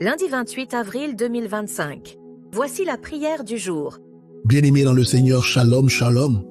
Lundi 28 avril 2025. Voici la prière du jour. Bien-aimé dans le Seigneur, shalom, shalom.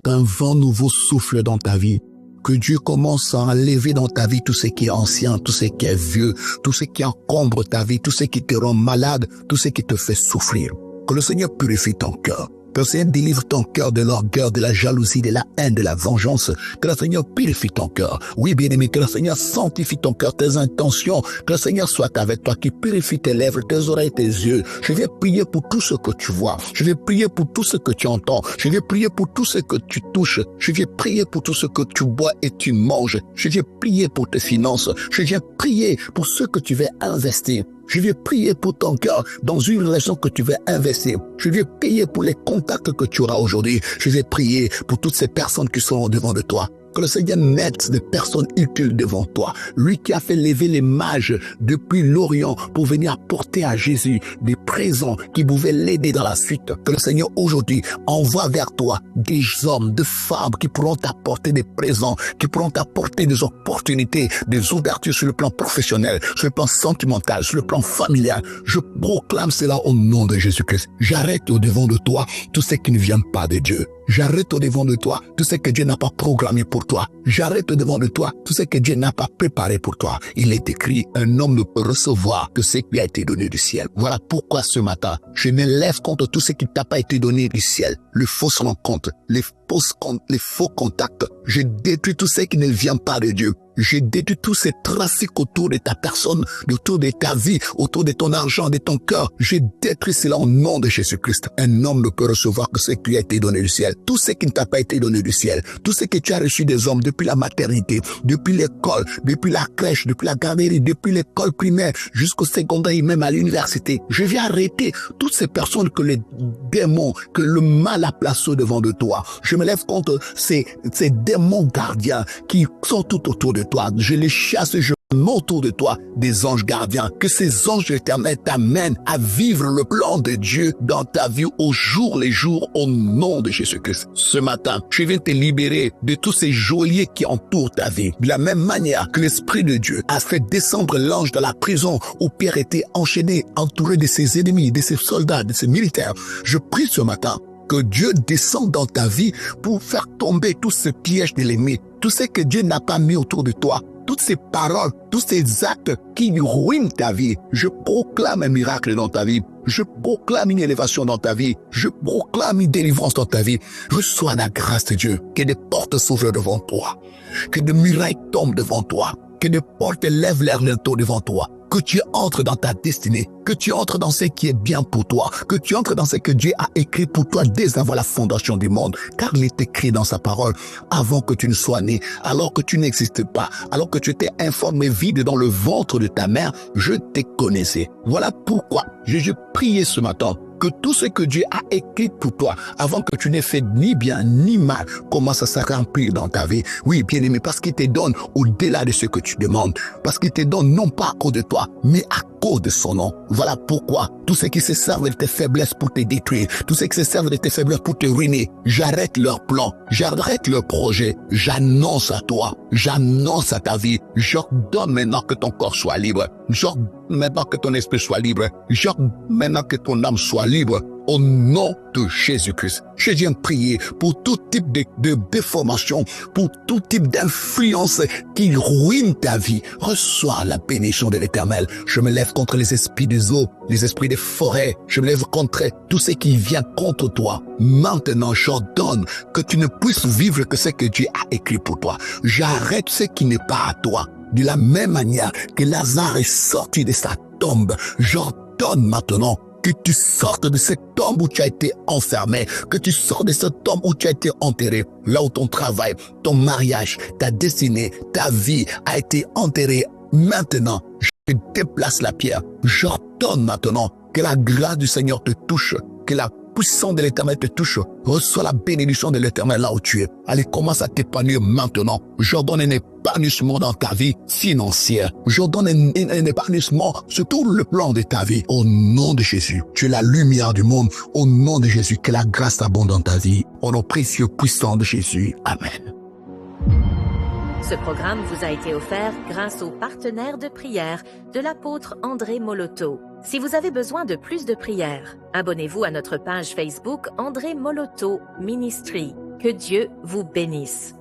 Qu'un vent nouveau souffle dans ta vie. Que Dieu commence à enlever dans ta vie tout ce qui est ancien, tout ce qui est vieux, tout ce qui encombre ta vie, tout ce qui te rend malade, tout ce qui te fait souffrir. Que le Seigneur purifie ton cœur. Que le Seigneur délivre ton cœur de l'orgueil, de la jalousie, de la haine, de la vengeance. Que le Seigneur purifie ton cœur. Oui, bien-aimé, que le Seigneur sanctifie ton cœur, tes intentions. Que le Seigneur soit avec toi, qui purifie tes lèvres, tes oreilles, tes yeux. Je vais prier pour tout ce que tu vois. Je vais prier pour tout ce que tu entends. Je vais prier pour tout ce que tu touches. Je vais prier pour tout ce que tu bois et tu manges. Je vais prier pour tes finances. Je vais prier pour ce que tu vas investir. Je vais prier pour ton cœur dans une relation que tu vas investir. Je vais prier pour les contacts que tu auras aujourd'hui. Je vais prier pour toutes ces personnes qui seront devant de toi. Que le Seigneur mette des personnes utiles devant toi. Lui qui a fait lever les mages depuis l'Orient pour venir apporter à Jésus des présents qui pouvaient l'aider dans la suite. Que le Seigneur aujourd'hui envoie vers toi des hommes, des femmes qui pourront t'apporter des présents, qui pourront t'apporter des opportunités, des ouvertures sur le plan professionnel, sur le plan sentimental, sur le plan familial. Je proclame cela au nom de Jésus-Christ. J'arrête au devant de toi tout ce qui ne vient pas de Dieu. J'arrête au devant de toi tout ce que Dieu n'a pas programmé pour toi. J'arrête au devant de toi tout ce que Dieu n'a pas préparé pour toi. Il est écrit, un homme ne peut recevoir que ce qui a été donné du ciel. Voilà pourquoi ce matin, je me lève contre tout ce qui t'a pas été donné du ciel. Les fausses rencontres, les faux contacts. Je détruis tout ce qui ne vient pas de Dieu. Je détruis tous ces trafics autour de ta personne, autour de ta vie, autour de ton argent, de ton cœur. Je détruis cela au nom de Jésus-Christ. Un homme ne peut recevoir que ce qui a été donné du ciel. Tout ce qui ne t'a pas été donné du ciel. Tout ce que tu as reçu des hommes depuis la maternité, depuis l'école, depuis la crèche, depuis la garderie, depuis l'école primaire, jusqu'au secondaire et même à l'université. Je vais arrêter toutes ces personnes que les démons, que le mal a placées devant de toi. Je me lève contre ces démons gardiens qui sont tout autour de toi. Je les chasse, je mets autour de toi des anges gardiens. Que ces anges éternels t'amènent à vivre le plan de Dieu dans ta vie au jour les jours au nom de Jésus-Christ. Ce matin, je viens te libérer de tous ces geôliers qui entourent ta vie. De la même manière que l'Esprit de Dieu a fait descendre l'ange dans la prison où Pierre était enchaîné, entouré de ses ennemis, de ses soldats, de ses militaires. Je prie ce matin que Dieu descende dans ta vie pour faire tomber tous ces pièges de l'ennemi, tout ce que Dieu n'a pas mis autour de toi, toutes ces paroles, tous ces actes qui ruinent ta vie. Je proclame un miracle dans ta vie. Je proclame une élévation dans ta vie. Je proclame une délivrance dans ta vie. Reçois la grâce de Dieu. Que des portes s'ouvrent devant toi. Que des murailles tombent devant toi. Que des portes lèvent leur linteau devant toi. Que tu entres dans ta destinée, que tu entres dans ce qui est bien pour toi, que tu entres dans ce que Dieu a écrit pour toi dès avant la fondation du monde. Car il est écrit dans sa parole, avant que tu ne sois né, alors que tu n'existes pas, alors que tu étais informé vide dans le ventre de ta mère, je te connaissais. Voilà pourquoi j'ai prié ce matin que tout ce que Dieu a écrit pour toi, avant que tu n'aies fait ni bien ni mal, commence à s'accomplir dans ta vie. Oui, bien aimé, parce qu'il te donne au-delà de ce que tu demandes. Parce qu'il te donne non pas à cause de toi, mais à cause de son nom. Voilà pourquoi tous ceux qui se servent de tes faiblesses pour te détruire, tous ceux qui se servent de tes faiblesses pour te ruiner, j'arrête leur plan, j'arrête leur projet, j'annonce à toi, j'annonce à ta vie, j'ordonne maintenant que ton corps soit libre, j'ordonne maintenant que ton esprit soit libre, j'ordonne maintenant que ton âme soit libre. Au nom de Jésus-Christ, je viens prier pour tout type de déformation, pour tout type d'influence qui ruine ta vie. Reçois la bénédiction de l'Éternel. Je me lève contre les esprits des eaux, les esprits des forêts. Je me lève contre tout ce qui vient contre toi. Maintenant, j'ordonne que tu ne puisses vivre que ce que Dieu a écrit pour toi. J'arrête ce qui n'est pas à toi. De la même manière que Lazare est sorti de sa tombe, j'ordonne maintenant que tu sortes de cette tombe où tu as été enfermé, que tu sors de cette tombe où tu as été enterré, là où ton travail, ton mariage, ta destinée, ta vie a été enterrée. Maintenant, je déplace la pierre. J'ordonne maintenant que la grâce du Seigneur te touche, que la puissance de l'Éternel te touche. Reçois la bénédiction de l'Éternel là où tu es. Allez, commence à t'épanouir maintenant. J'ordonne un épanouissement dans ta vie financière. J'ordonne un épanouissement sur tout le plan de ta vie. Au nom de Jésus, tu es la lumière du monde. Au nom de Jésus, que la grâce abonde dans ta vie. Au nom précieux puissant de Jésus. Amen. Ce programme vous a été offert grâce au partenaire de prière de l'apôtre André Moloto. Si vous avez besoin de plus de prières, abonnez-vous à notre page Facebook André Moloto Ministry. Que Dieu vous bénisse.